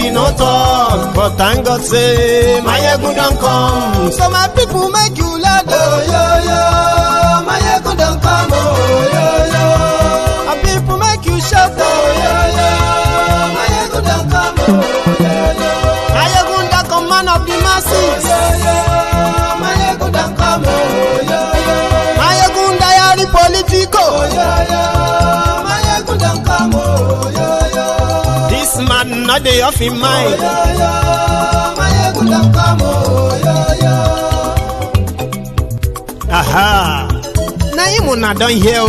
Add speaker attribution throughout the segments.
Speaker 1: we not talk, but thank God say Mayegun don't come. So my people make you loud, oh yo yo. Mayegun don't come, oh yo yo. My people make you shout, oh yo yo. Mayegun don't come, oh yo yo. Mayegun the command of the masses, oh yo yo. Mayegun don't come, oh yo yo. Mayegun diary politico, oh yo yo. Mayegun don't come, oh yo yo. This man not dey off in mind. Oh, yo, yo. Mayegun don't come, oh, yo, yo. Aha. Now him una don hear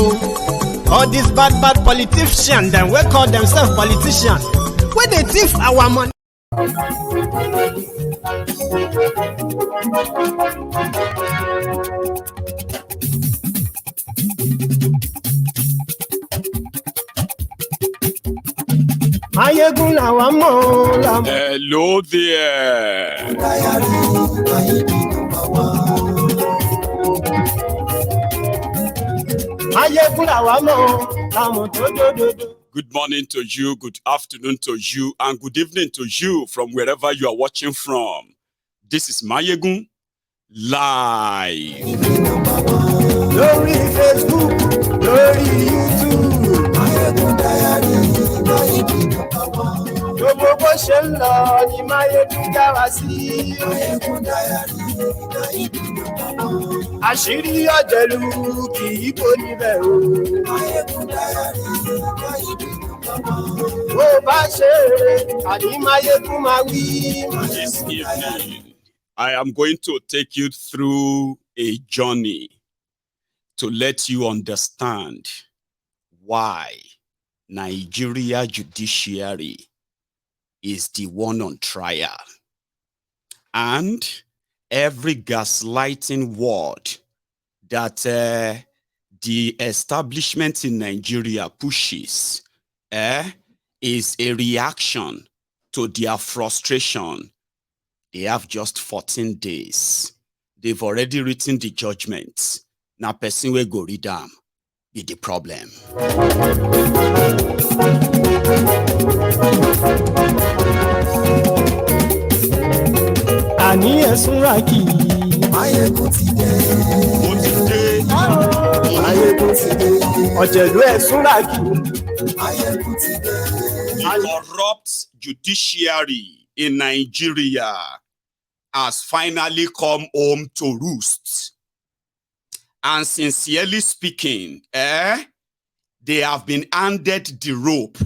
Speaker 1: all these bad politicians them we call themselves politicians. Where they thief our money.
Speaker 2: Hello there. Good morning to you, good afternoon to you, and good evening to you from wherever you are watching from. This is Mayegun Live.
Speaker 1: Glory Facebook, glory YouTube. Mayegun Diary, gbogbo bó ṣe ń lọ ni Mayegun já wa sí. Mayegun Diary, àṣírí ọ̀jẹ̀lú kì í kó níbẹ̀ o. Mayegun Diary, bó bá ṣe àní Mayegun máa wí.
Speaker 2: This evening, I am going to take you through a journey to let you understand why Nigeria Judiciary is the one on trial. And every gaslighting word that the establishment in Nigeria pushes is a reaction to their frustration. They have just 14 days. They've already written the judgment. Now, person will go read them. Be the problem.
Speaker 1: Àní ẹ̀sùn ràkì. Mayegun ti dé.
Speaker 2: Ó ti dé.
Speaker 1: Mayegun ti dé. Ọ̀jẹ̀lú ẹ̀sùn ràkì. Mayegun ti dé.
Speaker 2: The corrupt judiciary in Nigeria has finally come home to roost. And sincerely speaking, they have been handed the rope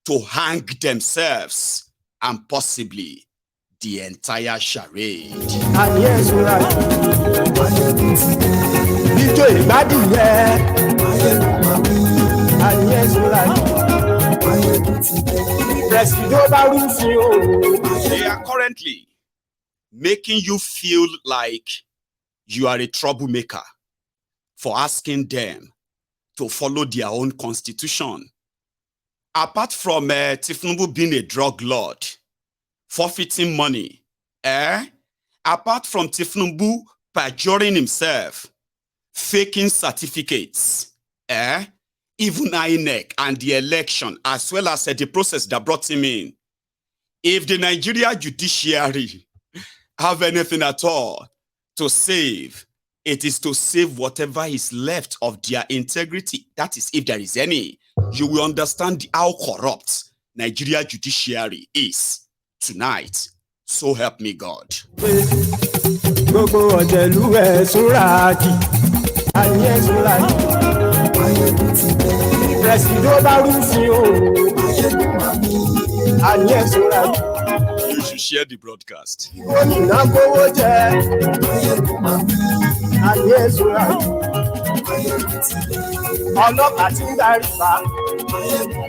Speaker 2: to hang themselves and possibly the entire charade. They are currently making you feel like you are a troublemaker for asking them to follow their own constitution. Apart from Tinubu being a drug lord, forfeiting money, apart from Tinubu perjuring himself, faking certificates, even INEC and the election, as well as the process that brought him in, if the Nigeria Judiciary have anything at all to save, it is to save whatever is left of their integrity. That is, if there is any. You will understand how corrupt Nigeria Judiciary is tonight. So help me God. You should share the broadcast.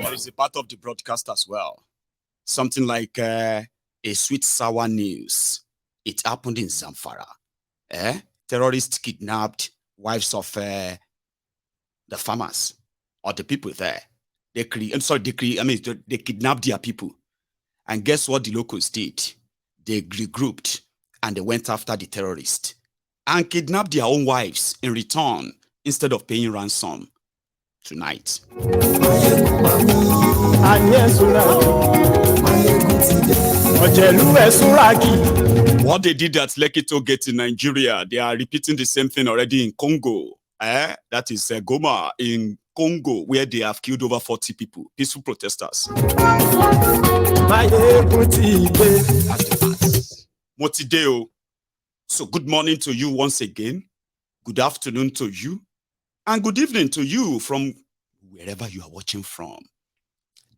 Speaker 2: There is a part of the broadcast as well. Something like a sweet sour news. It happened in Zamfara. Terrorists kidnapped wives of the farmers or the people there. They kidnapped their people. And guess what the locals did? They regrouped and they went after the terrorists and kidnapped their own wives in return instead of paying ransom. Tonight. What they did at Lekki Toll Gate in Nigeria, they are repeating the same thing already in Congo. That is Goma in Congo, where they have killed over 40 people, peaceful protesters. Motideo. So good morning to you once again. Good afternoon to you. And good evening to you from wherever you are watching from.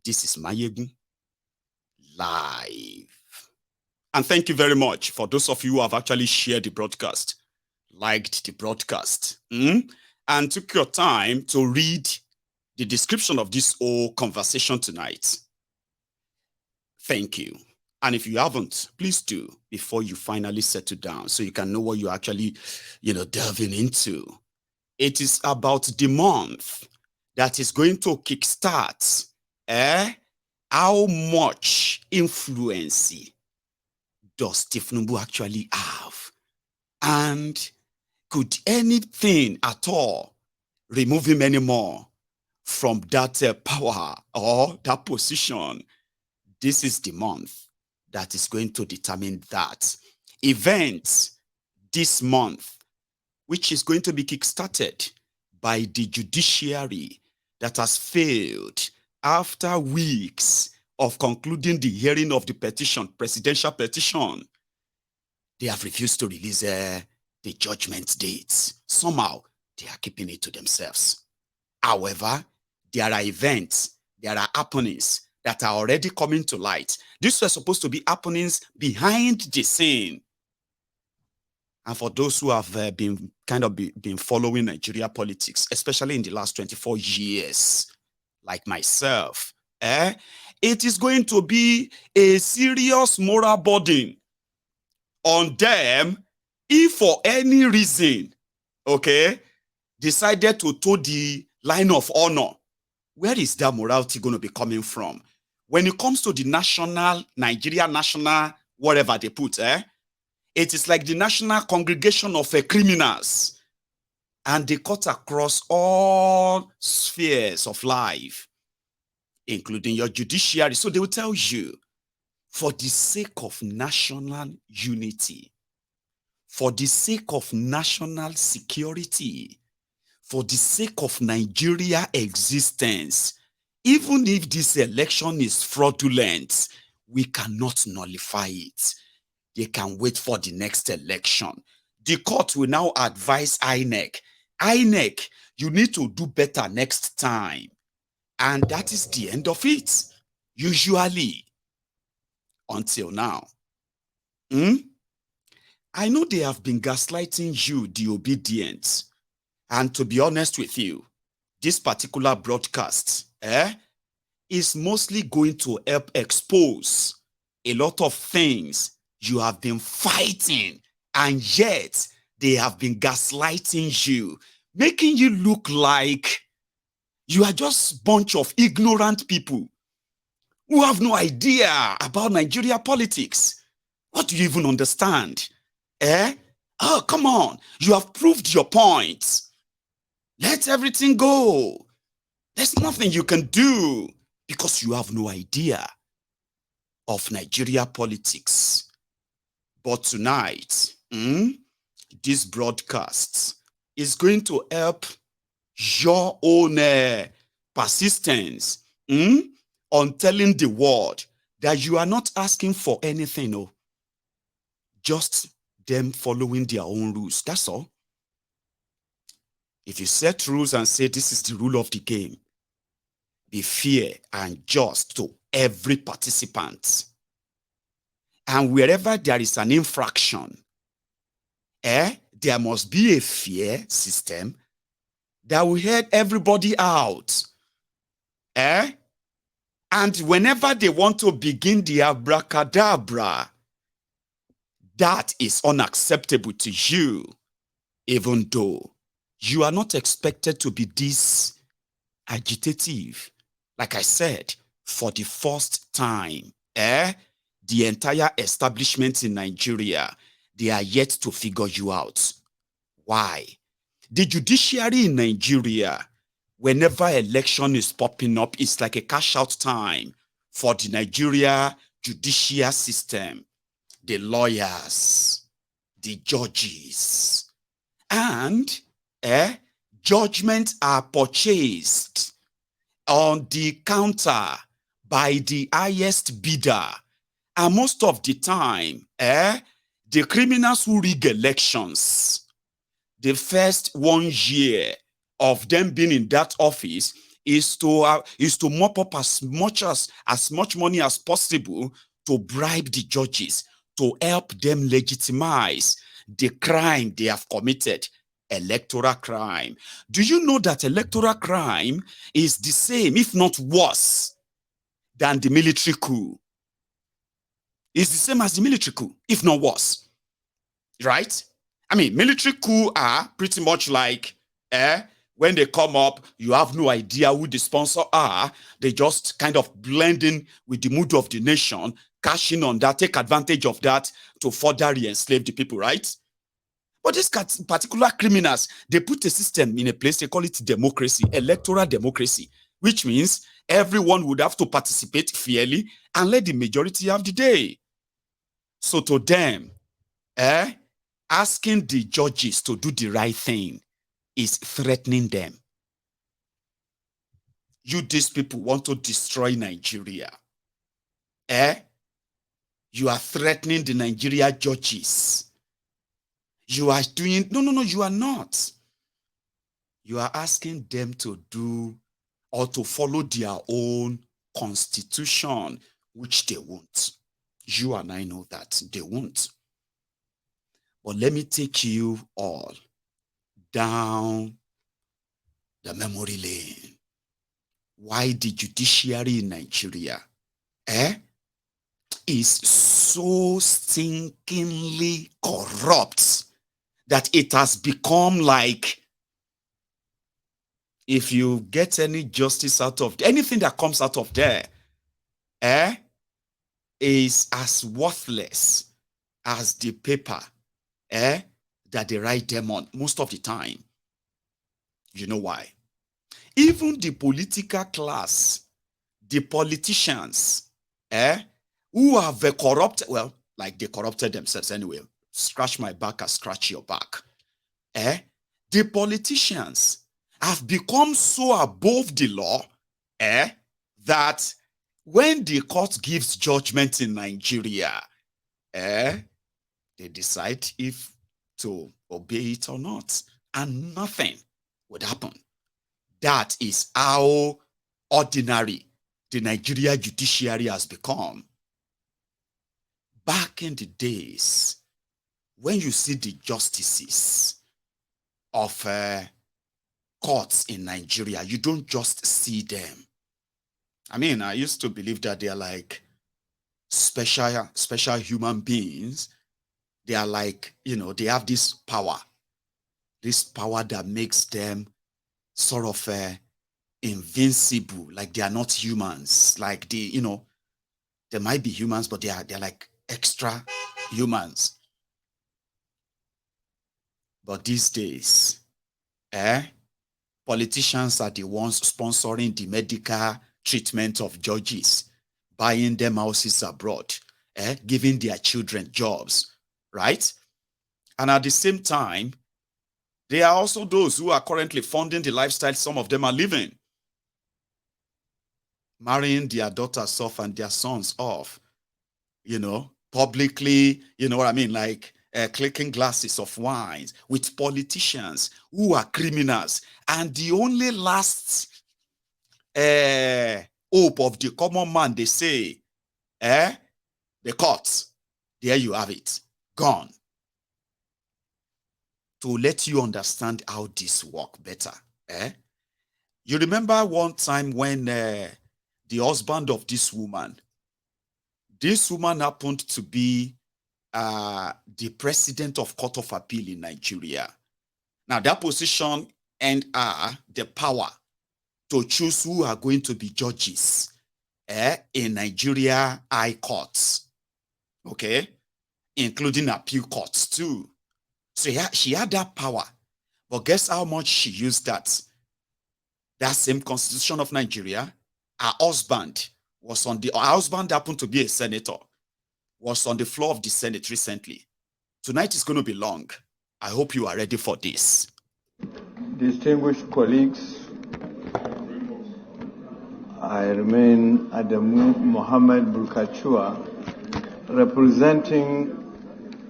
Speaker 2: This is Mayegun live. And thank you very much for those of you who have actually shared the broadcast, liked the broadcast, and took your time to read the description of this whole conversation tonight. Thank you. And if you haven't, please do before you finally settle down so you can know what you're actually, delving into. It is about the month that is going to kickstart how much influence does Tinubu actually have? And could anything at all remove him anymore from that power or that position? This is the month that is going to determine that. Events this month, which is going to be kickstarted by the judiciary that has failed after weeks of concluding the hearing of the petition, presidential petition. They have refused to release the judgment dates. Somehow, they are keeping it to themselves. However, there are events, there are happenings that are already coming to light. These were supposed to be happenings behind the scene. And for those who have been following Nigeria politics, especially in the last 24 years, like myself, it is going to be a serious moral burden on them if for any reason, decided to toe the line of honor. Where is that morality going to be coming from? When it comes to the Nigeria national, whatever they put, it is like the national congregation of criminals. And they cut across all spheres of life, including your judiciary. So they will tell you, for the sake of national unity, for the sake of national security, for the sake of Nigeria existence, even if this election is fraudulent, we cannot nullify it. They can wait for the next election. The court will now advise INEC, you need to do better next time. And that is the end of it, usually, until now. I know they have been gaslighting you, the obedient. And to be honest with you, this particular broadcast is mostly going to help expose a lot of things you have been fighting, and yet they have been gaslighting you, making you look like you are just a bunch of ignorant people who have no idea about Nigeria politics. What do you even understand? Oh, come on. You have proved your point. Let everything go. There's nothing you can do because you have no idea of Nigeria politics. But tonight, this broadcast is going to help your own persistence on telling the world that you are not asking for anything, just them following their own rules. That's all. If you set rules and say this is the rule of the game, be fair and just to every participant. And wherever there is an infraction, there must be a fair system that will help everybody out. And whenever they want to begin the abracadabra, that is unacceptable to you, even though you are not expected to be this agitative. Like I said, for the first time, the entire establishment in Nigeria, they are yet to figure you out. Why? The judiciary in Nigeria, whenever election is popping up, it's like a cash out time for the Nigeria judicial system, the lawyers, the judges, and judgments are purchased on the counter by the highest bidder. And most of the time, the criminals who rig elections, the first 1 year of them being in that office is to mop up as much money as possible to bribe the judges, to help them legitimize the crime they have committed, electoral crime. Do you know that electoral crime is the same, if not worse, than the military coup? It's the same as the military coup, if not worse, right? I mean, military coup are pretty much like, when they come up, you have no idea who the sponsor are. They just kind of blend in with the mood of the nation, cash in on that, take advantage of that to further re-enslave the people, right? But these particular criminals, they put a system in a place, they call it democracy, electoral democracy, which means everyone would have to participate fairly and let the majority have the day. So to them, asking the judges to do the right thing is threatening them. You, these people, want to destroy Nigeria. You are threatening the Nigeria judges. You are doing, no, you are not. You are asking them to do or to follow their own constitution, which they won't. You and I know that they won't. But let me take you all down the memory lane. Why the judiciary in Nigeria is so stinkingly corrupt that it has become like, if you get any justice out of anything that comes out of there, is as worthless as the paper that they write them on most of the time. You know why? Even the political class, the politicians, who have corrupted, well, like they corrupted themselves anyway. Scratch my back, I scratch your back. The politicians have become so above the law that when the court gives judgment in Nigeria, they decide if to obey it or not, and nothing would happen. That is how ordinary the Nigeria judiciary has become. Back in the days, when you see the justices of courts in Nigeria, you don't just see them. I mean, I used to believe that they are like special human beings. They are like, they have this power that makes them sort of invincible, like they are not humans. Like they might be humans, but they're like extra humans. But these days, politicians are the ones sponsoring the medical treatment of judges, buying them houses abroad, giving their children jobs, right? And at the same time, there are also those who are currently funding the lifestyle some of them are living, marrying their daughters off and their sons off, publicly, you know what I mean, like clicking glasses of wine with politicians who are criminals. And the only last hope of the common man, they say, the courts, there you have it, gone. To let you understand how this works better. You remember one time when the husband of this woman happened to be the president of Court of Appeal in Nigeria. Now that position and the power to choose who are going to be judges in Nigeria high courts, okay, including appeal courts too. So she had that power, but guess how much she used that same constitution of Nigeria? Her husband her husband happened to be a senator, was on the floor of the Senate recently. Tonight is going to be long. I hope you are ready for this.
Speaker 3: Distinguished colleagues, I remain Adamu Mohammed Bulkachua, representing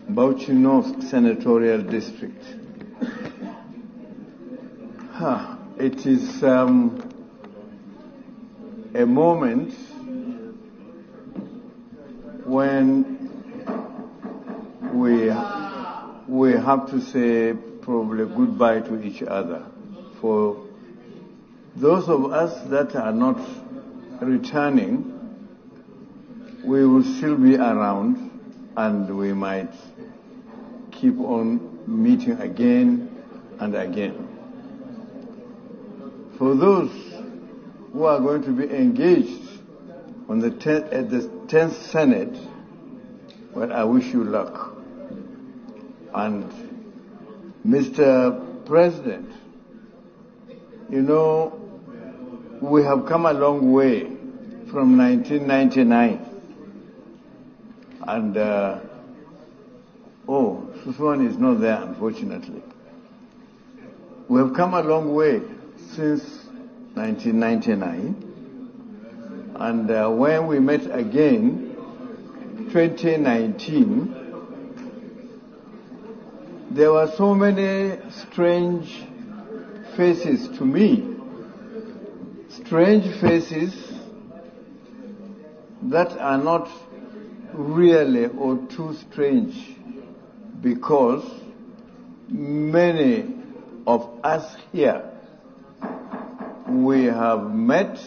Speaker 3: Bauchi North Senatorial District. It is a moment when we have to say probably goodbye to each other. For those of us that are not returning, we will still be around and we might keep on meeting again and again. For those who are going to be engaged on at the 10th Senate, well, I wish you luck. And Mr. President, you know, we have come a long way from 1999. And, Susuan is not there, unfortunately. We have come a long way since 1999. And when we met again, 2019, there were so many strange faces to me. Strange faces that are not really or too strange, because many of us here, we have met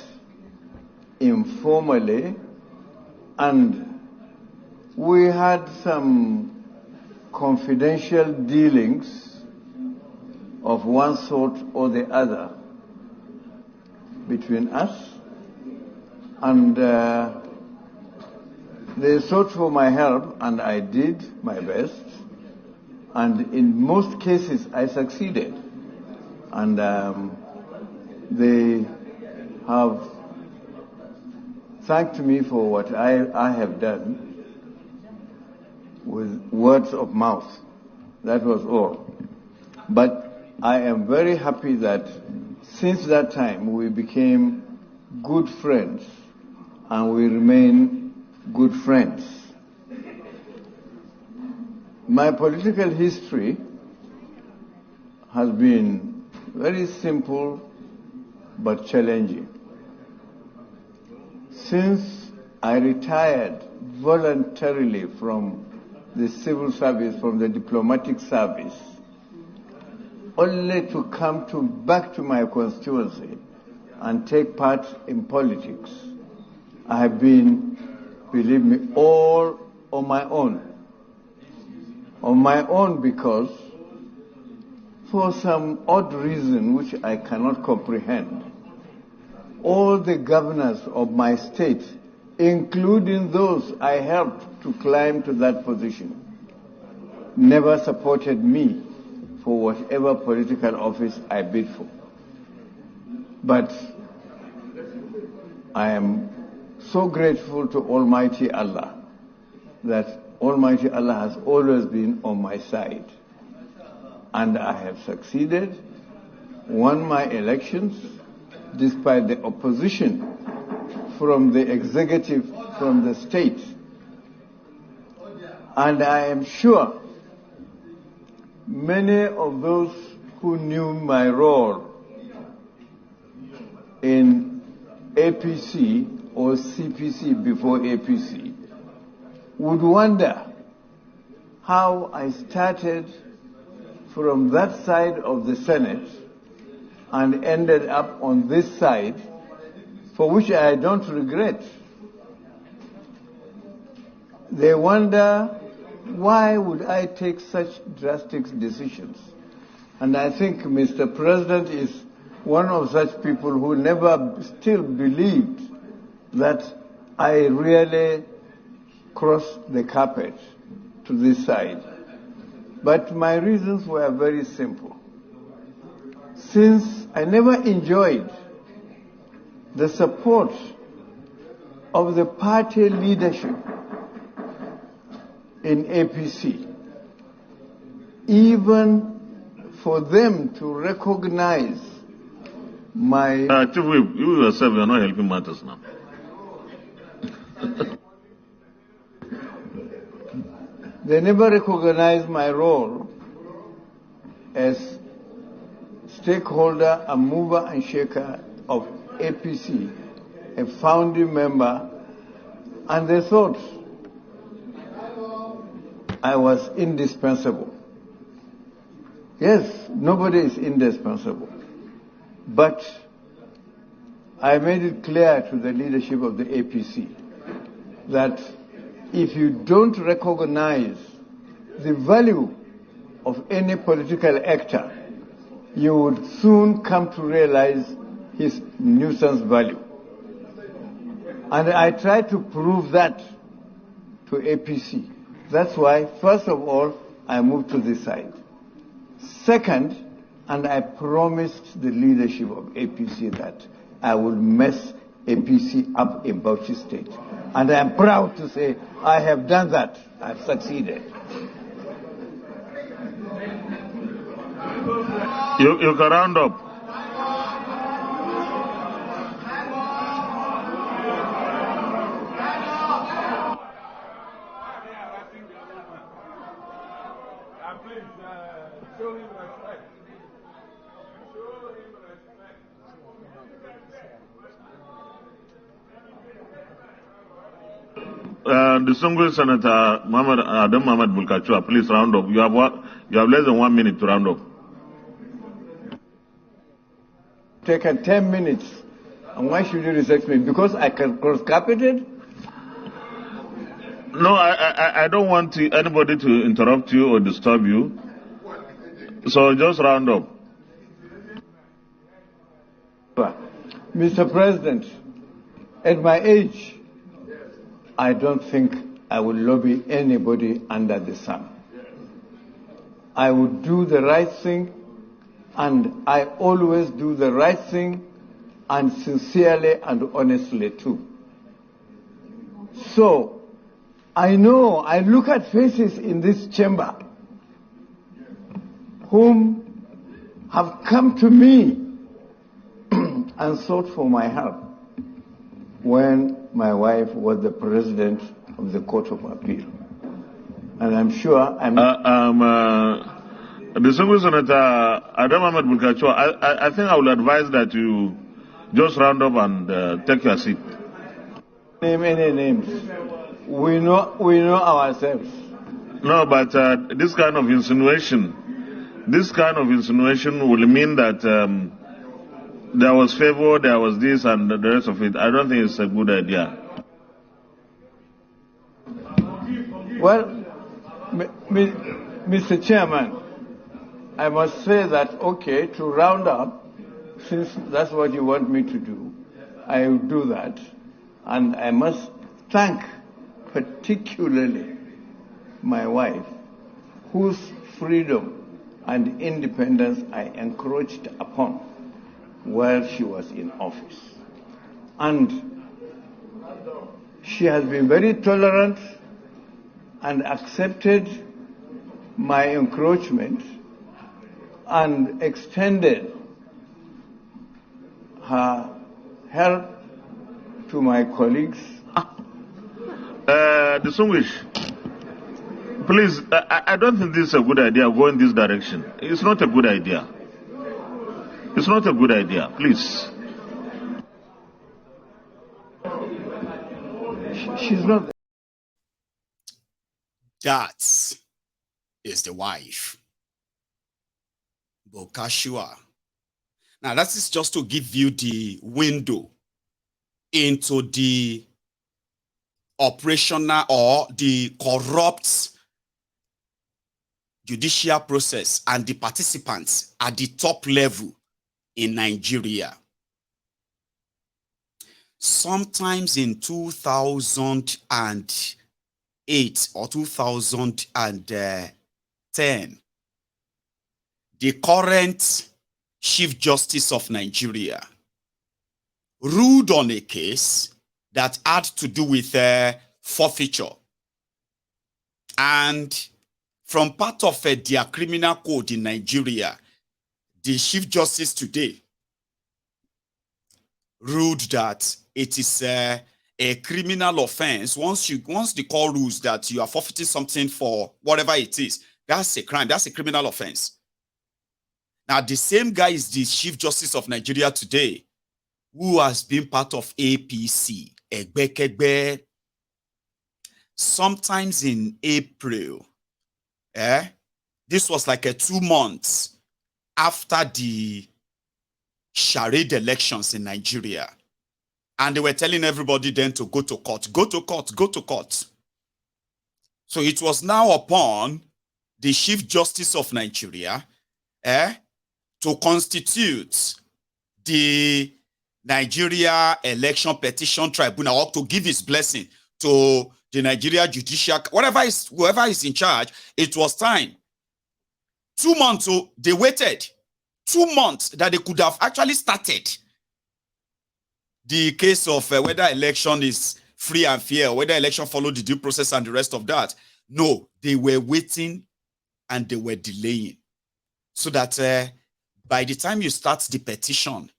Speaker 3: informally and we had some confidential dealings of one sort or the other between us, and they sought for my help, and I did my best, and in most cases I succeeded, and they have thanked me for what I have done with words of mouth. That was all. But I am very happy that since that time we became good friends and we remain good friends. My political history has been very simple but challenging. Since I retired voluntarily from the civil service, from the diplomatic service, only to come back to my constituency and take part in politics, I have been, believe me, all on my own. On my own because, for some odd reason which I cannot comprehend, all the governors of my state, including those I helped to climb to that position, never supported me for whatever political office I bid for. But I am so grateful to Almighty Allah that Almighty Allah has always been on my side. And I have succeeded, won my elections, despite the opposition from the executive, from the state. And I am sure many of those who knew my role in APC or CPC before APC would wonder how I started from that side of the Senate and ended up on this side, for which I don't regret. They wonder, why would I take such drastic decisions? And I think Mr. President is one of such people who never still believed that I really crossed the carpet to this side. But my reasons were very simple. Since I never enjoyed the support of the party leadership in APC, even for them to recognize my...
Speaker 4: Chief Whip, you yourself, you are not helping matters now.
Speaker 3: They never recognized my role as stakeholder and mover and shaker of APC, a founding member, and they thought I was indispensable. Yes, nobody is indispensable. But I made it clear to the leadership of the APC that if you don't recognize the value of any political actor, you would soon come to realize his nuisance value. And I tried to prove that to APC. That's why, first of all, I moved to this side. Second, and I promised the leadership of APC that I will mess APC up in Bauchi State. And I'm proud to say I have done that. I've succeeded.
Speaker 4: You can round up. Distinguished Senator Adam Mohamed Bulkachua, please round up. You have less than 1 minute to round up.
Speaker 3: Taken 10 minutes. And why should you reject me? Because I can cross-carpeted?
Speaker 4: No, I don't want anybody to interrupt you or disturb you. So just round up.
Speaker 3: Mr. President, at my age, I don't think I will lobby anybody under the sun. I would do the right thing, and I always do the right thing, and sincerely and honestly too. So, I know, I look at faces in this chamber whom have come to me and sought for my help when my wife was the president of the Court of Appeal. And I'm sure
Speaker 4: Distinguished Senator Adam Ahmed Bulkachua, I think I will advise that you just round up and take your seat.
Speaker 3: Name any names. We know ourselves.
Speaker 4: No, but this kind of insinuation will mean that there was favor, there was this, and the rest of it. I don't think it's a good idea.
Speaker 3: Well, Mr. Chairman, I must say that, okay, to round up, since that's what you want me to do, I will do that. And I must thank particularly my wife, whose freedom and independence I encroached upon while she was in office. And she has been very tolerant and accepted my encroachment and extended her help to my colleagues.
Speaker 4: Distinguished, please, I don't think this is a good idea, go in this direction. It's not a good idea. It's not a good idea, please.
Speaker 3: She's not.
Speaker 2: That is the wife, Bulkachua. Now, that is just to give you the window into the operational or the corrupt judicial process and the participants at the top level in Nigeria. Sometimes in 2008 or 2010, the current Chief Justice of Nigeria ruled on a case that had to do with forfeiture. And from part of their criminal code in Nigeria, the Chief Justice today ruled that it is a criminal offense. Once the court rules that you are forfeiting something for whatever it is, that's a crime. That's a criminal offense. Now, the same guy is the Chief Justice of Nigeria today, who has been part of APC, Egbekegbe. Sometimes in April, this was like 2 months after the charade elections in Nigeria. And they were telling everybody then to go to court, go to court, go to court. So it was now upon the Chief Justice of Nigeria to constitute the Nigeria Election Petition Tribunal, or to give his blessing to the Nigeria Judiciary, whoever is in charge. It was time. 2 months, so they waited 2 months that they could have actually started the case of whether election is free and fair, or whether election followed the due process and the rest of that. No, they were waiting and they were delaying, so that by the time you start the petition,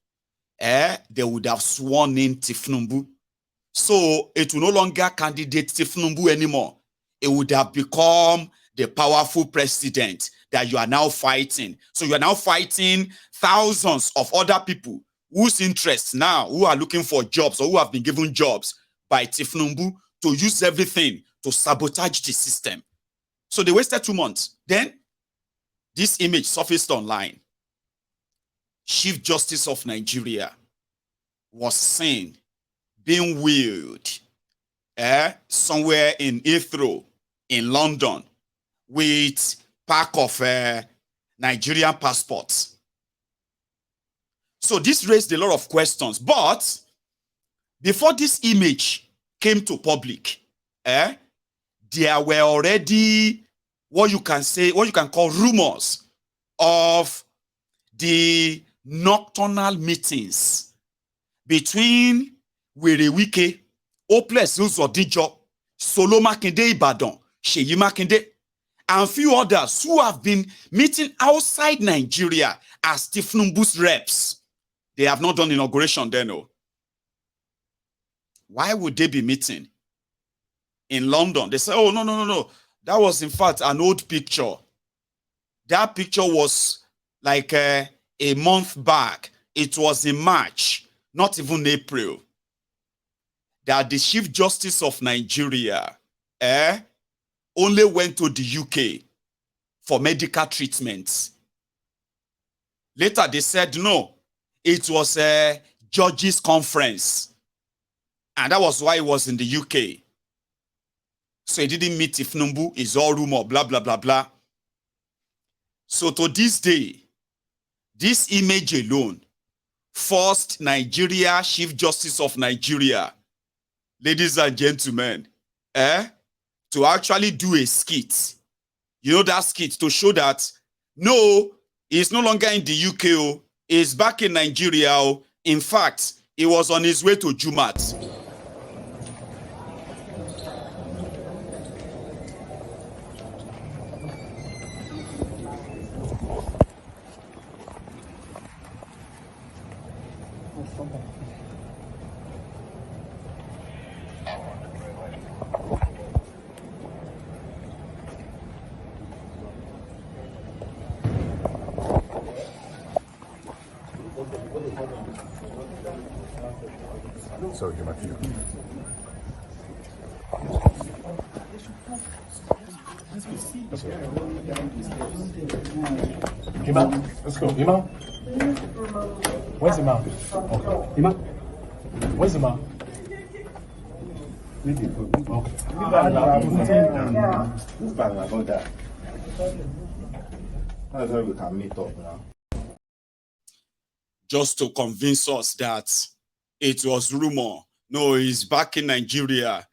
Speaker 2: they would have sworn in Tinubu. So it will no longer candidate Tinubu anymore. It would have become the powerful president that you are now fighting. So you are now fighting thousands of other people whose interests now, who are looking for jobs or who have been given jobs by Tinubu, to use everything to sabotage the system. So they wasted 2 months. Then this image surfaced online. Chief Justice of Nigeria was seen being wheeled somewhere in Heathrow in London with pack of Nigerian passports. So this raised a lot of questions. But before this image came to public, there were already what you can call rumors of the nocturnal meetings between Were Wike, Hopeless Uzodijo, Solo Makinde Ibadan, Seyi Makinde, and few others who have been meeting outside Nigeria as Tinubu's reps. They have not done inauguration there, no. Why would they be meeting in London? They say, oh, no. That was, in fact, an old picture. That picture was like a month back. It was in March, not even April, that the Chief Justice of Nigeria only went to the UK for medical treatments. Later, they said, no, it was a judges' conference. And that was why he was in the UK. So he didn't meet Tinubu. It's all rumor, blah, blah, blah, blah. So to this day, this image alone forced Nigeria Chief Justice of Nigeria, ladies and gentlemen, to actually do a skit. You know that skit to show that, no, he's no longer in the UK, he's back in Nigeria. In fact, he was on his way to Jumat.
Speaker 5: Sorry, my feet. Ima, let's go. Ima? Where's Ima? Okay. Ima? Where's Ima?
Speaker 2: Just to convince us that it was rumor. No, he's back in Nigeria.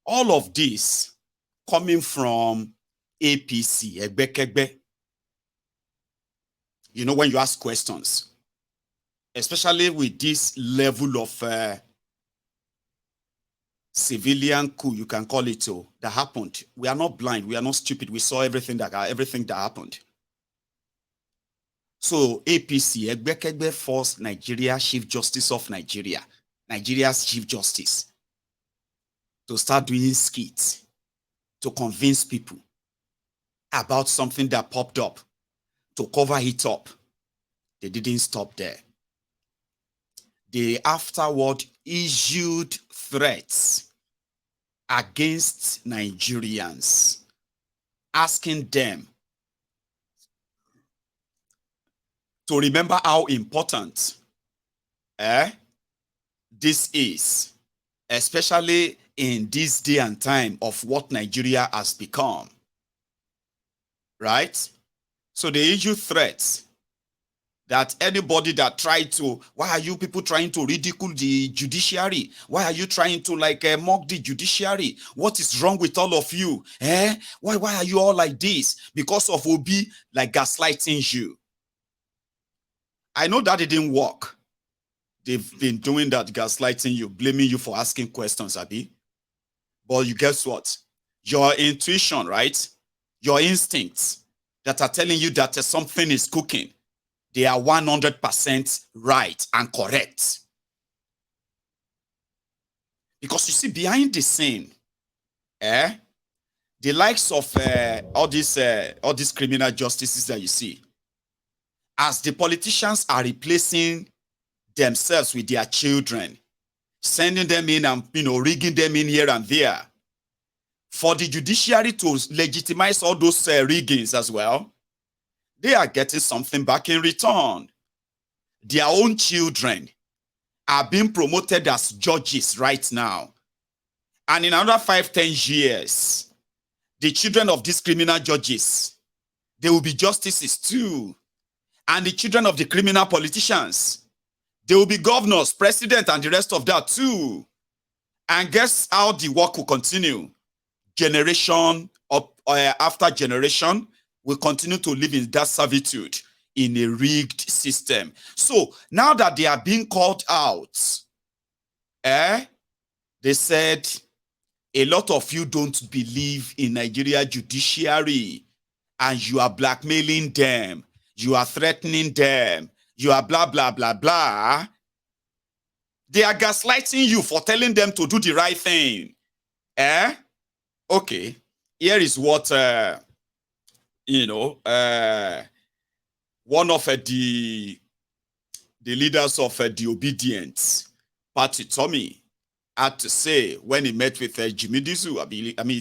Speaker 2: All of this coming from APC, Egbekegbe. You know, when you ask questions, especially with this level of civilian coup, you can call it, that happened. We are not blind. We are not stupid. We saw everything that happened. So APC, Egbekegbe forced Nigeria Chief Justice of Nigeria, Nigeria's Chief Justice, to start doing skits to convince people about something that popped up, to cover it up. They didn't stop there. They afterward issued threats against Nigerians, asking them to remember how important this is, especially in this day and time of what Nigeria has become. Right? So they issue threats that anybody that tried to, why are you people trying to ridicule the judiciary? Why are you trying to mock the judiciary? What is wrong with all of you? Why are you all like this? Because of Obi gaslighting you. I know that it didn't work. They've been doing that, gaslighting you, blaming you for asking questions, Abi. But you guess what? Your intuition, right? Your instincts that are telling you that something is cooking, they are 100% right and correct. Because you see, behind the scene, the likes of all these criminal justices that you see, as the politicians are replacing themselves with their children, sending them in and rigging them in here and there, for the judiciary to legitimize all those riggings as well, they are getting something back in return. Their own children are being promoted as judges right now. And in another 5-10 years, the children of these criminal judges, they will be justices too. And the children of the criminal politicians, they will be governors, president, and the rest of that too. And guess how the work will continue? Generation after generation will continue to live in that servitude in a rigged system. So now that they are being called out, they said, a lot of you don't believe in Nigeria judiciary and you are blackmailing them. You are threatening them. You are blah, blah, blah, blah. They are gaslighting you for telling them to do the right thing. Okay. Here is what, one of the leaders of the Obedient Party, Tommy, had to say when he met with Jimmy Dizu,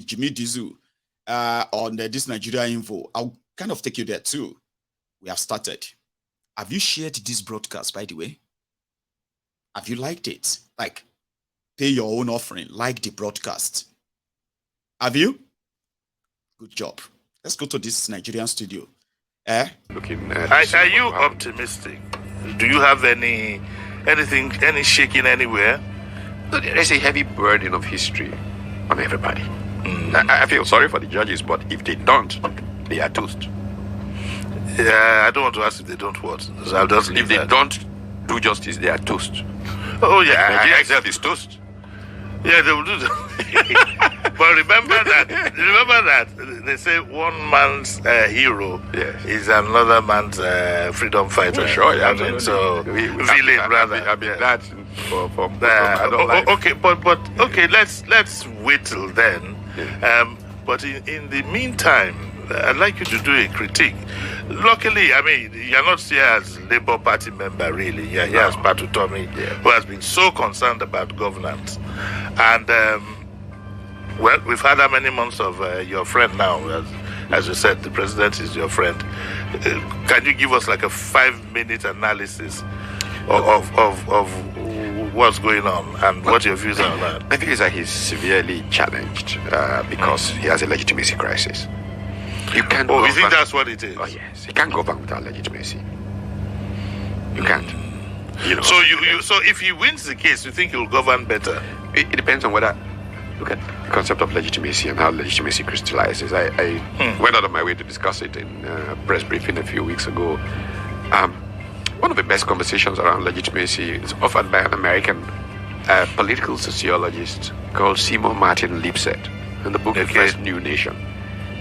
Speaker 2: Jimmy Dizu, on this Nigeria Info. I'll kind of take you there too. We have started. Have you shared this broadcast, by the way? Have you liked it? Pay your own offering, like the broadcast. Have you? Good job. Let's go to this Nigerian studio. Are
Speaker 6: you optimistic? Do you have any shaking anywhere?
Speaker 7: There's a heavy burden of history on everybody. I feel sorry for the judges, but if they don't, they are toast.
Speaker 6: Yeah, I don't want to ask if they don't what. So I'll just
Speaker 7: if they don't do justice, they are toast.
Speaker 6: Oh yeah,
Speaker 7: Nigeria itself is toast.
Speaker 6: Yeah, they will do that. But remember that they say one man's hero is another man's freedom fighter.
Speaker 7: For sure, yeah.
Speaker 6: Villain rather.
Speaker 7: I mean that I don't like.
Speaker 6: Okay, but okay, let's wait till then. Yeah. But in the meantime, I'd like you to do a critique. Luckily, you're not here as Labour Party member, really. You're here as Patu Tommy, who has been so concerned about governance. And, we've had how many months of your friend now? As you said, the president is your friend. Can you give us a 5-minute analysis of what's going on and what your views are on that?
Speaker 7: I think it's he's severely challenged because he has a legitimacy crisis. You can't.
Speaker 6: You think that's what it is?
Speaker 7: Oh yes, you can't go back without legitimacy. You can't.
Speaker 6: So so if he wins the case, you think he'll govern better?
Speaker 7: It depends on whether. Look at the concept of legitimacy and how legitimacy crystallizes. I went out of my way to discuss it in a press briefing a few weeks ago. One of the best conversations around legitimacy is offered by an American a political sociologist called Simon Martin Lipset in the book The First New Nation,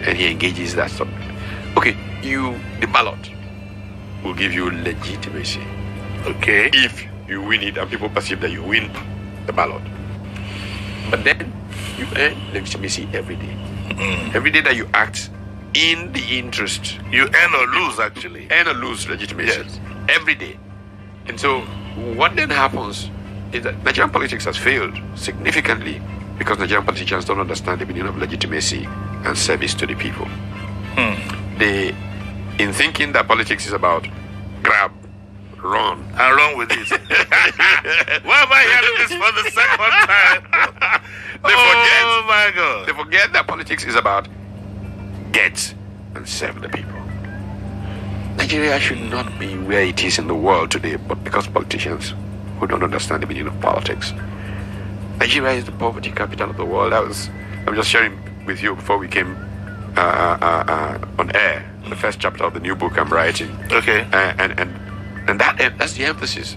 Speaker 7: and he engages that subject. Okay, the ballot will give you legitimacy.
Speaker 6: Okay.
Speaker 7: If you win it and people perceive that you win the ballot. But then you earn legitimacy every day. Every day that you act in the interest.
Speaker 6: You earn or lose, actually.
Speaker 7: Earn or lose legitimacy.
Speaker 6: Yes.
Speaker 7: Every day. And so what then happens is that Nigerian politics has failed significantly because Nigerian politicians don't understand the meaning of legitimacy and service to the people. They, in thinking that politics is about grab, run,
Speaker 6: and run with it. Why am I hearing this for the second time? Oh my God.
Speaker 7: They forget that politics is about get and serve the people. Nigeria should not be where it is in the world today, but because politicians who don't understand the meaning of politics. Nigeria is the poverty capital of the world. I'm just sharing with you before we came on air, the first chapter of the new book I'm writing.
Speaker 6: Okay.
Speaker 7: And that's the emphasis.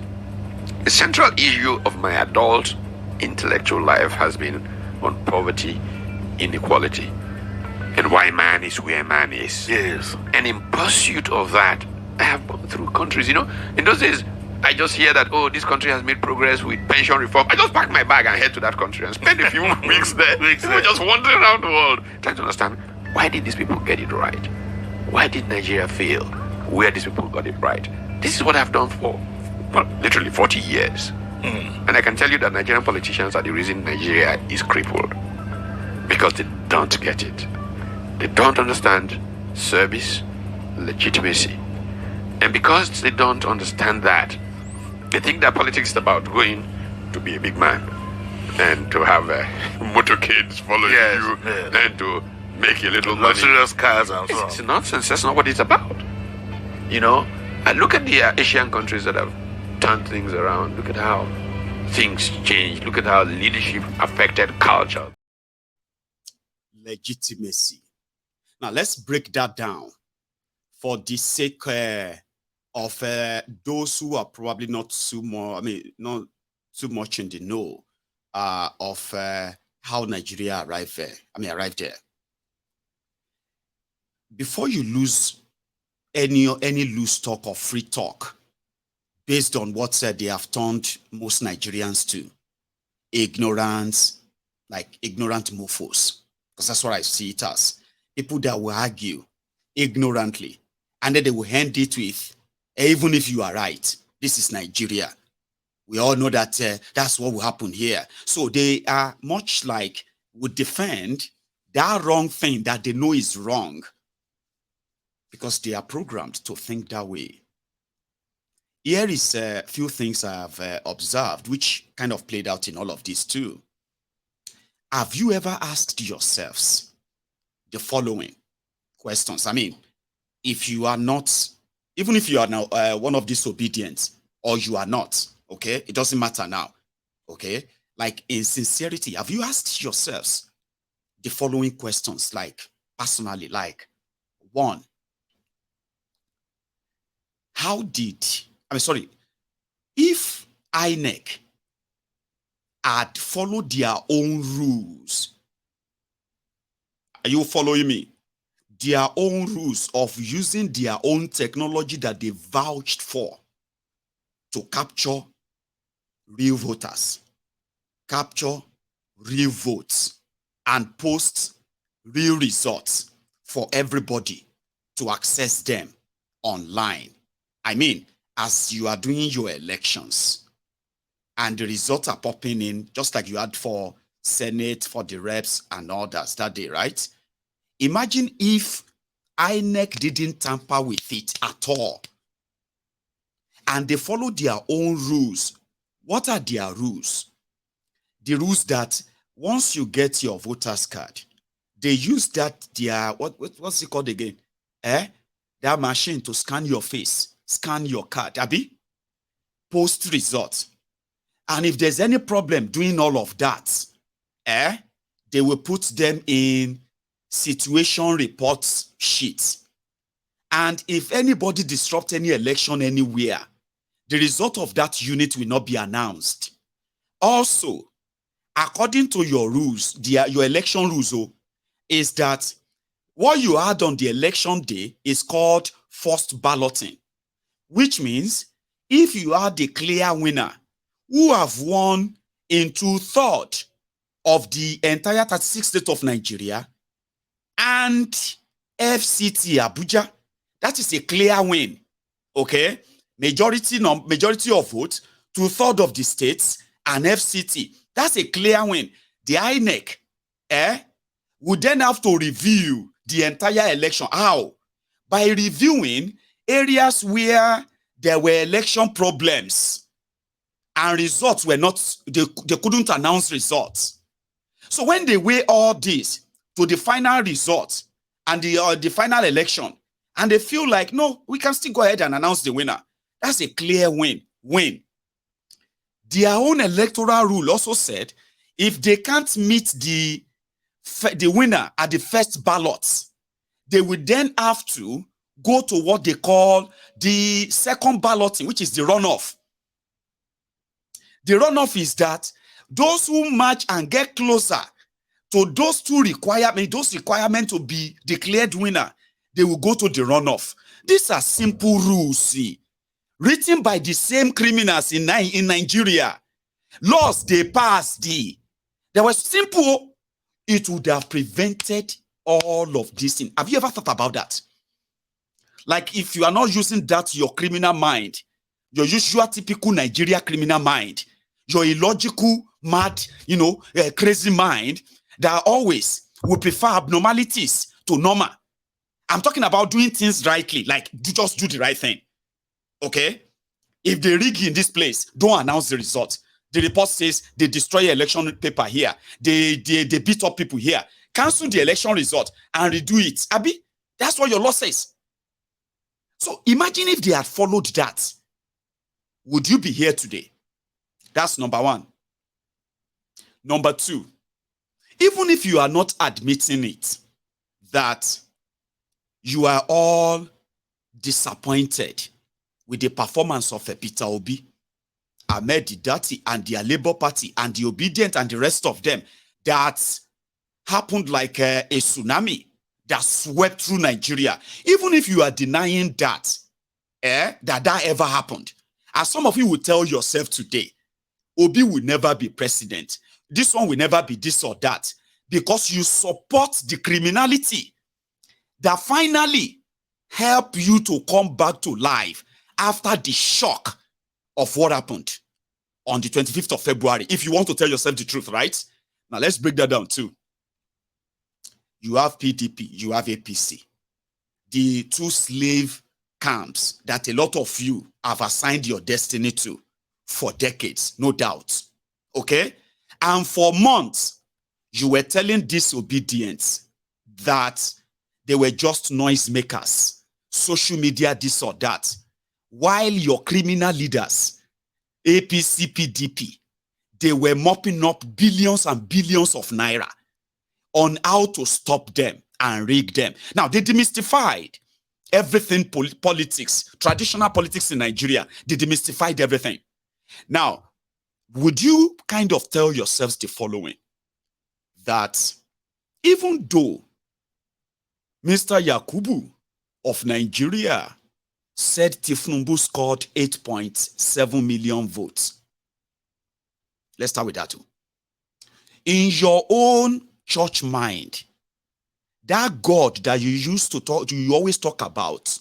Speaker 7: The central issue of my adult intellectual life has been on poverty, inequality, and why man is where man is.
Speaker 6: Yes.
Speaker 7: And in pursuit of that, I have gone through countries. In those days, I just hear that, this country has made progress with pension reform. I just pack my bag and head to that country and spend a few weeks there. Just wandering around the world, trying to understand, why did these people get it right? Why did Nigeria fail? Where these people got it right? This is what I've done for literally 40 years. And I can tell you that Nigerian politicians are the reason Nigeria is crippled. Because they don't get it. They don't understand service, legitimacy. And because they don't understand that, they think that politics is about going to be a big man and to have motorcades following you and to make a little money.
Speaker 6: Luxurious cars and so on.
Speaker 7: It's nonsense. That's not what it's about. And look at the Asian countries that have turned things around. Look at how things changed. Look at how leadership affected culture.
Speaker 2: Legitimacy. Now let's break that down for the sake of those who are probably not too much in the know of how Nigeria arrived there. Before you lose any loose talk or free talk based on what they have turned most Nigerians to, ignorance, like ignorant mofos, because that's what I see it as. People that will argue ignorantly, and then they will end it with, even if you are right, this is Nigeria. We all know that that's what will happen here. So they are much like would defend that wrong thing that they know is wrong because they are programmed to think that way. Here is a few things I have observed, which kind of played out in all of this too. Have you ever asked yourselves the following questions? I mean, if you are not, even if you are now one of disobedient or you are not, okay, it doesn't matter now, okay? Like in sincerity, have you asked yourselves the following questions, like personally, like 1, if INEC had followed their own rules, are you following me? Their own rules of using their own technology that they vouched for to capture real voters, capture real votes, and post real results for everybody to access them online. I mean, as you are doing your elections and the results are popping in, just like you had for Senate, for the reps and others that day, right? Imagine if INEC didn't tamper with it at all and they follow their own rules. What are their rules? The rules that once you get your voter's card, they use that what's it called again? That machine to scan your face, scan your card, Abi, post results. And if there's any problem doing all of that, they will put them in situation reports sheets. And if anybody disrupts any election anywhere, the result of that unit will not be announced. Also, according to your rules, your election rules, is that what you had on the election day is called first balloting, which means if you are the clear winner who have won in 2/3 of the entire 36 states of Nigeria and FCT Abuja, that is a clear win. Okay, majority of votes, 2/3 of the states and FCT. That's a clear win. The INEC would then have to review the entire election. How? By reviewing areas where there were election problems and results were not, they couldn't announce results. So when they weigh all this to the final result and the final election, and they feel like, no, we can still go ahead and announce the winner, that's a clear win. Their own electoral rule also said if they can't meet the winner at the first ballots, they would then have to go to what they call the second balloting, which is the runoff. The runoff is that those who match and get closer to those requirements to be declared winner, they will go to the runoff. These are simple rules, see, written by the same criminals in Nigeria. Laws they passed, they were simple. It would have prevented all of this thing. Have you ever thought about that? Like, if you are not using that, your criminal mind, your usual typical Nigeria criminal mind, your illogical, mad, crazy mind that always will prefer abnormalities to normal. I'm talking about doing things rightly, like just do the right thing. Okay? If they rig in this place, don't announce the result. The report says they destroy election paper here. They beat up people here. Cancel the election result and redo it. Abi, that's what your law says. So imagine if they had followed that. Would you be here today? That's number one. Number two, even if you are not admitting it, that you are all disappointed with the performance of Peter Obi, Ahmed Didati, and their Labour Party, and the Obedient, and the rest of them, that happened like a tsunami that swept through Nigeria. Even if you are denying that, that ever happened, as some of you will tell yourself today, Obi will never be president. This one will never be this or that, because you support the criminality that finally help you to come back to life after the shock of what happened on the 25th of February. If you want to tell yourself the truth, right? Now let's break that down too. You have PDP, you have APC, the two slave camps that a lot of you have assigned your destiny to for decades, no doubt. Okay? And for months, you were telling disobedience that they were just noisemakers, social media, this or that, while your criminal leaders, APC, PDP, they were mopping up billions and billions of naira on how to stop them and rig them. Now, they demystified everything politics, traditional politics in Nigeria. They demystified everything. Now, would you kind of tell yourselves the following, that even though Mr. Yakubu of Nigeria said Tinubu scored 8.7 million votes. Let's start with that too. In your own church mind, that God that you always talk about,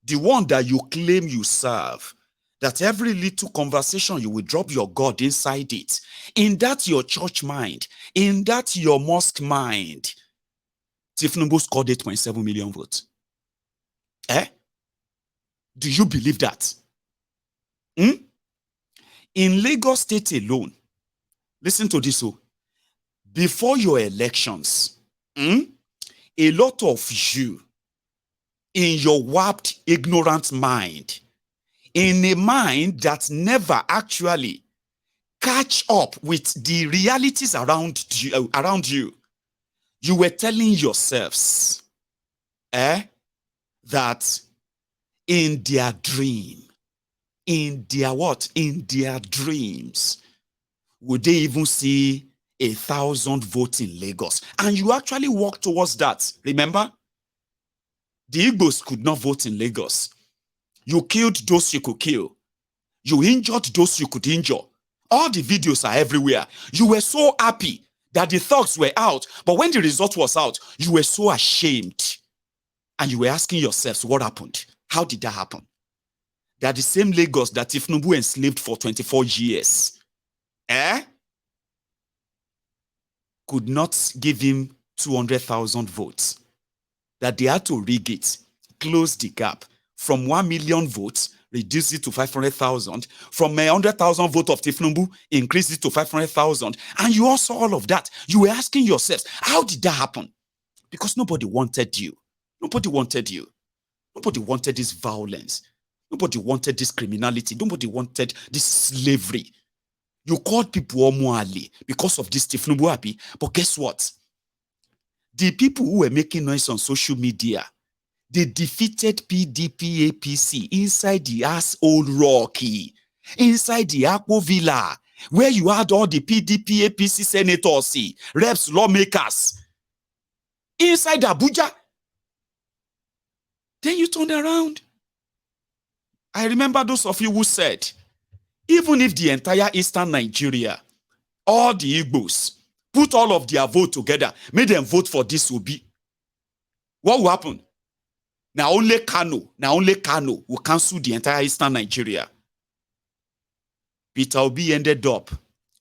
Speaker 2: the one that you claim you serve, that every little conversation you will drop your God inside it, in that your church mind, in that your mosque mind, Tinubu scored 8.7 million votes. Do you believe that? In Lagos State alone, listen to this. Before your elections, a lot of you, in your warped, ignorant mind, in a mind that never actually catch up with the realities around you, you were telling yourselves that in their dream, in their what? In their dreams, would they even see 1,000 votes in Lagos? And you actually work towards that. Remember? The Igbos could not vote in Lagos. You killed those you could kill. You injured those you could injure. All the videos are everywhere. You were so happy that the thugs were out, but when the result was out, you were so ashamed. And you were asking yourselves, what happened? How did that happen? They are the same Lagos that Tinubu enslaved for 24 years. Could not give him 200,000 votes. That they had to rig it, close the gap from 1 million votes, reduce it to 500,000, from 100,000 votes of Tinubu, increase it to 500,000. And you all saw all of that. You were asking yourselves, how did that happen? Because nobody wanted you. Nobody wanted you. Nobody wanted this violence. Nobody wanted this criminality. Nobody wanted this slavery. You called people Omuali because of this Tinubu happy. But guess what? The people who were making noise on social media, they defeated PDP APC inside the asshole Rocky, inside the Akpo Villa, where you had all the PDP APC senators, reps, lawmakers, inside Abuja. Then you turned around. I remember those of you who said, even if the entire Eastern Nigeria, all the Igbos, put all of their vote together, made them vote for this Obi, what will happen? Now only Kano will cancel the entire Eastern Nigeria. Peter Obi ended up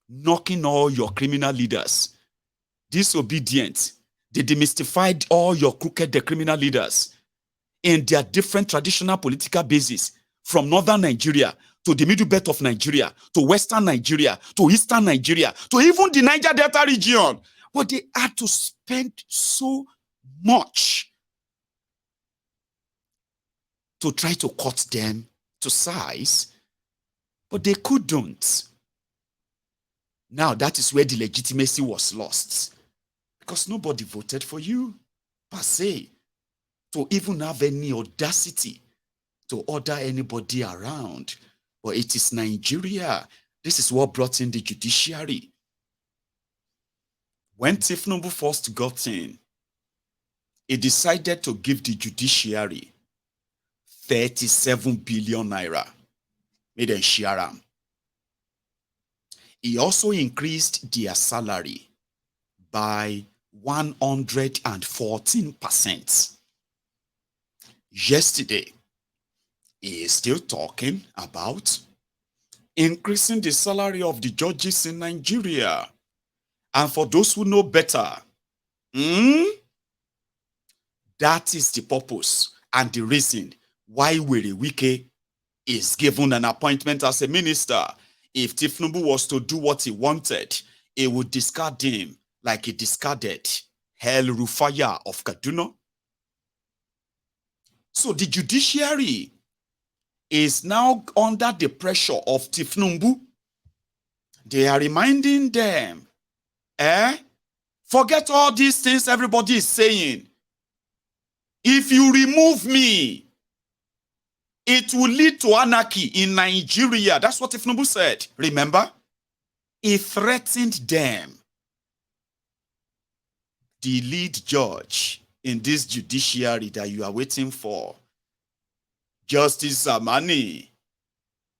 Speaker 2: knocking all your criminal leaders. Disobedient. They demystified all your crooked criminal leaders in their different traditional political bases, from northern Nigeria to the middle belt of Nigeria, to western Nigeria, to eastern Nigeria, to even the Niger Delta region. But they had to spend so much to try to cut them to size, but they couldn't. Now that is where the legitimacy was lost, because nobody voted for you, per se, to even have any audacity to order anybody around. But it is Nigeria. This is what brought in the judiciary. When Tinubu first got in, he decided to give the judiciary 37 billion naira. Made them share them. He also increased their salary by 114%. Yesterday, he is still talking about increasing the salary of the judges in Nigeria. And for those who know better, that is the purpose and the reason why Wike is given an appointment as a minister. If Tinubu was to do what he wanted, he would discard him like he discarded El Rufaya of Kaduna. So the judiciary is now under the pressure of Tinubu. They are reminding them, forget all these things everybody is saying. If you remove me, it will lead to anarchy in Nigeria. That's what Tinubu said. Remember? He threatened them. The lead judge in this judiciary that you are waiting for, Justice Zamani,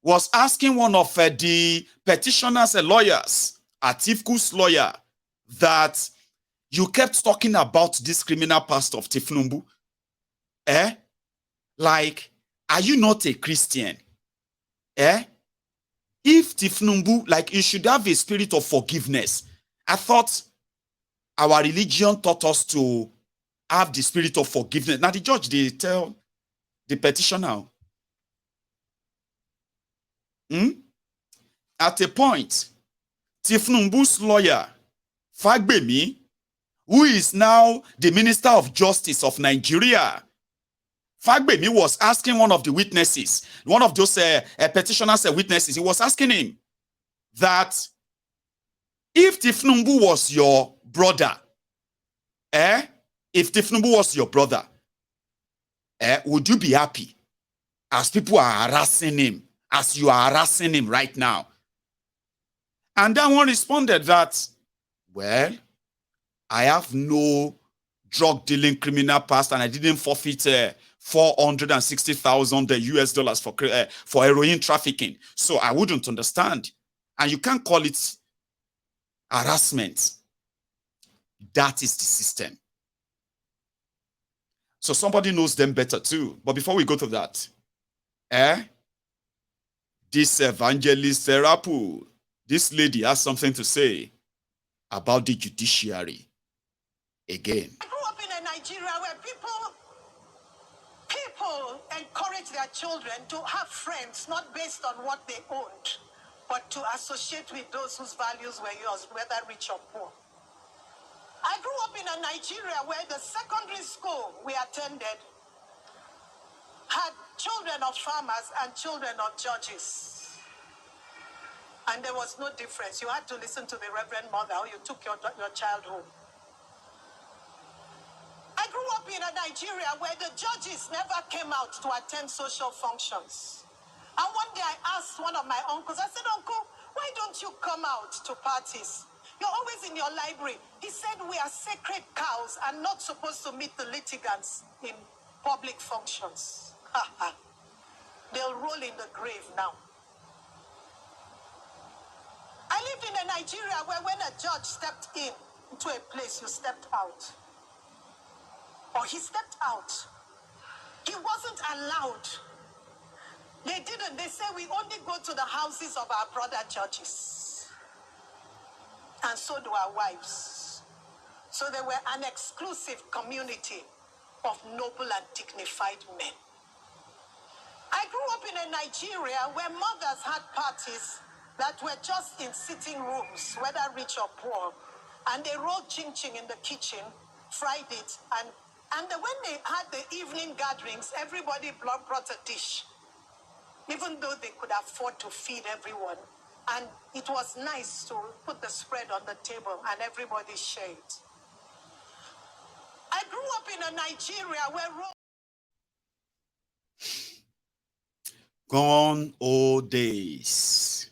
Speaker 2: was asking one of the petitioners and lawyers, Atifku's lawyer, that you kept talking about this criminal past of Tinubu. Like, are you not a Christian? If Tinubu, like, you should have a spirit of forgiveness. I thought our religion taught us to have the spirit of forgiveness. Now the judge, they tell the petitioner, at a point, Tinubu's lawyer, Fagbemi, who is now the Minister of Justice of Nigeria, Fagbemi was asking one of the witnesses, one of those petitioners and witnesses, he was asking him that if Tinubu was your brother, if Tinubu was your brother, would you be happy as people are harassing him, as you are harassing him right now? And that one responded that, well, I have no drug dealing criminal past and I didn't forfeit 460,000 US dollars for heroin trafficking. So I wouldn't understand. And you can't call it harassment. That is the system. So somebody knows them better too. But before we go to that, this evangelist Rapu, this lady has something to say about the judiciary. Again.
Speaker 8: I grew up in a Nigeria where people encourage their children to have friends, not based on what they owned, but to associate with those whose values were yours, whether rich or poor. I grew up in a Nigeria where the secondary school we attended had children of farmers and children of judges. And there was no difference. You had to listen to the Reverend Mother or you took your child home. I grew up in a Nigeria where the judges never came out to attend social functions. And one day I asked one of my uncles, I said, Uncle, why don't you come out to parties? You're always in your library. He said, we are sacred cows and not supposed to meet the litigants in public functions. They'll roll in the grave now. I lived in a Nigeria where when a judge stepped into a place, you stepped out. Or he stepped out. He wasn't allowed. They didn't. They say we only go to the houses of our brother judges. And so do our wives. So they were an exclusive community of noble and dignified men. I grew up in a Nigeria where mothers had parties that were just in sitting rooms, whether rich or poor. And they rolled ching-ching in the kitchen, fried it, and when they had the evening gatherings, everybody brought a dish, even though they could afford to feed everyone. And it was nice to put the spread on the table and everybody shared. I grew up in a Nigeria where...
Speaker 2: Gone old days.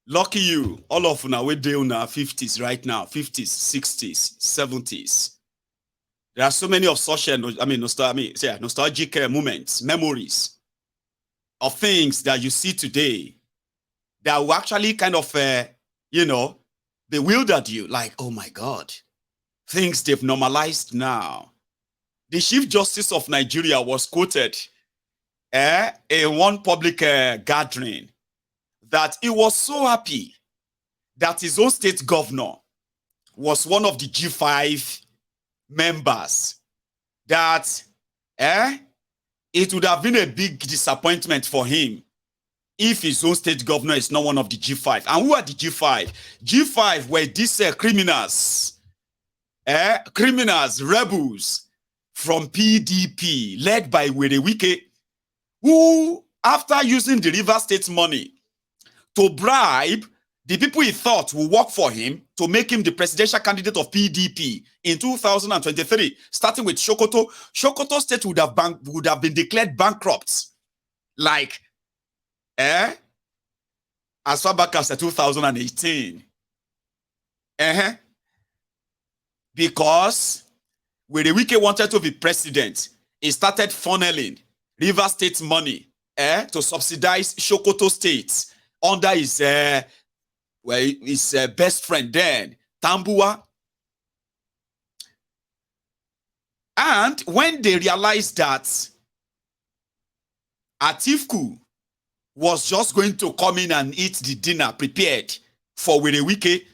Speaker 2: Lucky you, all of you now, we're doing our 50s right now, 50s, 60s, 70s. There are so many of such, nostalgic moments, memories of things that you see today that will actually kind of, bewildered you. Like, oh my God, things they've normalized now. The Chief Justice of Nigeria was quoted in one public gathering that he was so happy that his own state governor was one of the G5 members, that it would have been a big disappointment for him if his own state governor is not one of the G5. And who are the G5? G5 were these criminals, rebels from PDP, led by Werewike, who, after using the River State money to bribe the people he thought would work for him to make him the presidential candidate of PDP in 2023, starting with Sokoto. Sokoto State would have been declared bankrupt, like, as far back as 2018. Because when the Wike wanted to be president, he started funneling River State money to subsidize Sokoto State under his best friend then, Tambua. And when they realized that Atiku was just going to come in and eat the dinner prepared for Werewike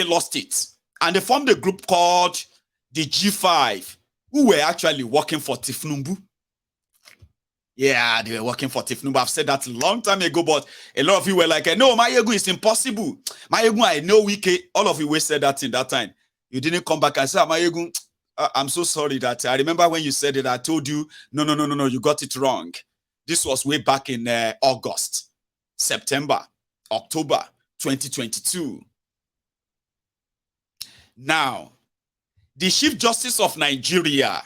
Speaker 2: lost it. And they formed a group called the G5, who were actually working for Tinubu. Yeah, they were working for Tinubu. I've said that a long time ago, but a lot of you were like, no, Mayegu is impossible. Mayegu, I know Wike. All of you said that in that time. You didn't come back and say, Mayegu, I'm so sorry that I remember when you said it, I told you, no, you got it wrong. This was way back in August, September, October 2022. Now, the Chief Justice of Nigeria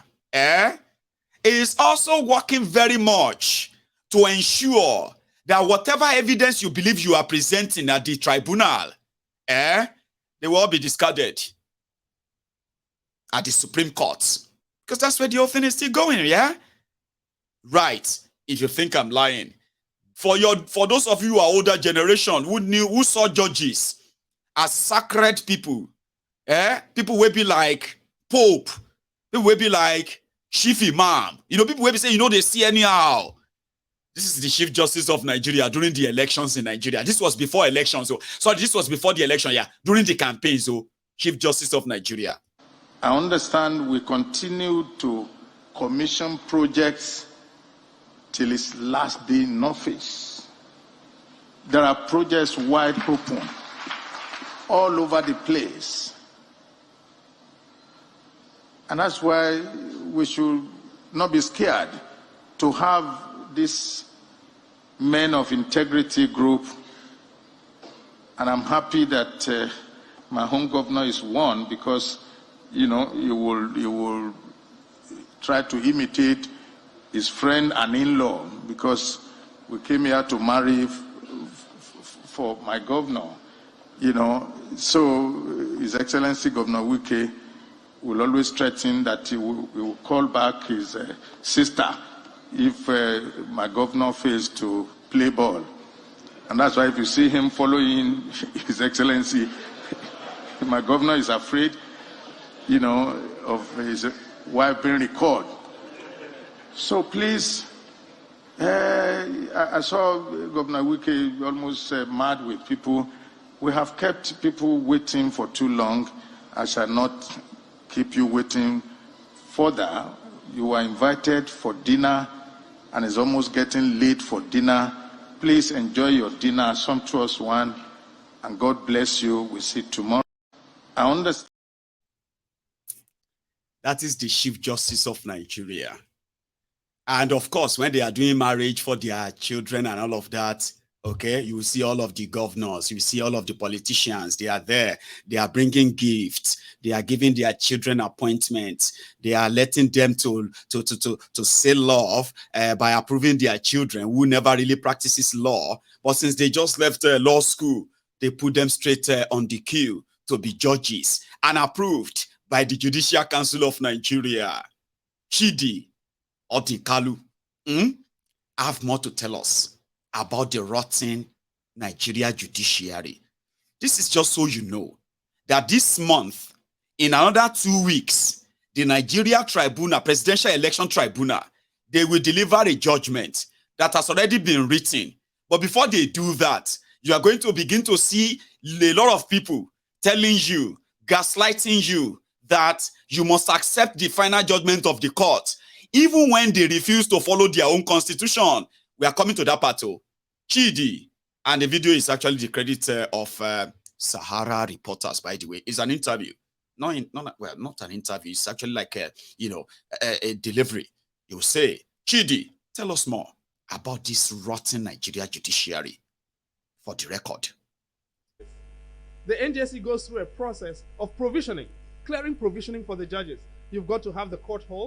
Speaker 2: is also working very much to ensure that whatever evidence you believe you are presenting at the tribunal they will all be discarded at the Supreme Court. Because that's where the whole thing is still going, yeah? Right. If you think I'm lying. For those of you who are older generation who saw judges as sacred people, people will be like Pope, people will be like Chief Imam. People will be saying, they see anyhow. This is the Chief Justice of Nigeria during the elections in Nigeria. This was before elections. So this was before the election, yeah. During the campaign, so Chief Justice of Nigeria.
Speaker 9: I understand we continue to commission projects till his last day in office. There are projects wide open all over the place. And that's why we should not be scared to have this men of integrity group. And I'm happy that my home governor is one, because he will try to imitate his friend and in-law, because we came here to marry for my governor, So His Excellency Governor Wike will always threaten that he will call back his sister if my governor fails to play ball. And that's why if you see him following His Excellency, my governor is afraid, of his wife being recalled. So please, I saw Governor Wike almost mad with people. We have kept people waiting for too long. I shall not keep you waiting further. You are invited for dinner, and it's almost getting late for dinner. Please enjoy your dinner, a sumptuous one, and God bless you. We'll see you tomorrow. I understand.
Speaker 2: That is the Chief Justice of Nigeria. And of course, when they are doing marriage for their children and all of that, okay, you will see all of the governors, you see all of the politicians, they are there. They are bringing gifts. They are giving their children appointments. They are letting them to say love by approving their children who never really practices law. But since they just left law school, they put them straight on the queue to be judges and approved by the Judicial Council of Nigeria. Chidi Odikalu, have more to tell us about the rotten Nigeria judiciary. This is just so you know that this month, in another 2 weeks, the Nigeria Tribunal, Presidential Election Tribunal, they will deliver a judgment that has already been written. But before they do that, you are going to begin to see a lot of people telling you, gaslighting you, that you must accept the final judgment of the court, even when they refuse to follow their own constitution. We are coming to that part. Chidi, and the video is actually the credit of Sahara Reporters, by the way. It's an interview. Not an interview. It's actually like a delivery. You say, Chidi, tell us more about this rotten Nigeria judiciary for the record.
Speaker 10: The NJC goes through a process of provisioning, clearing provisioning for the judges. You've got to have the court hall.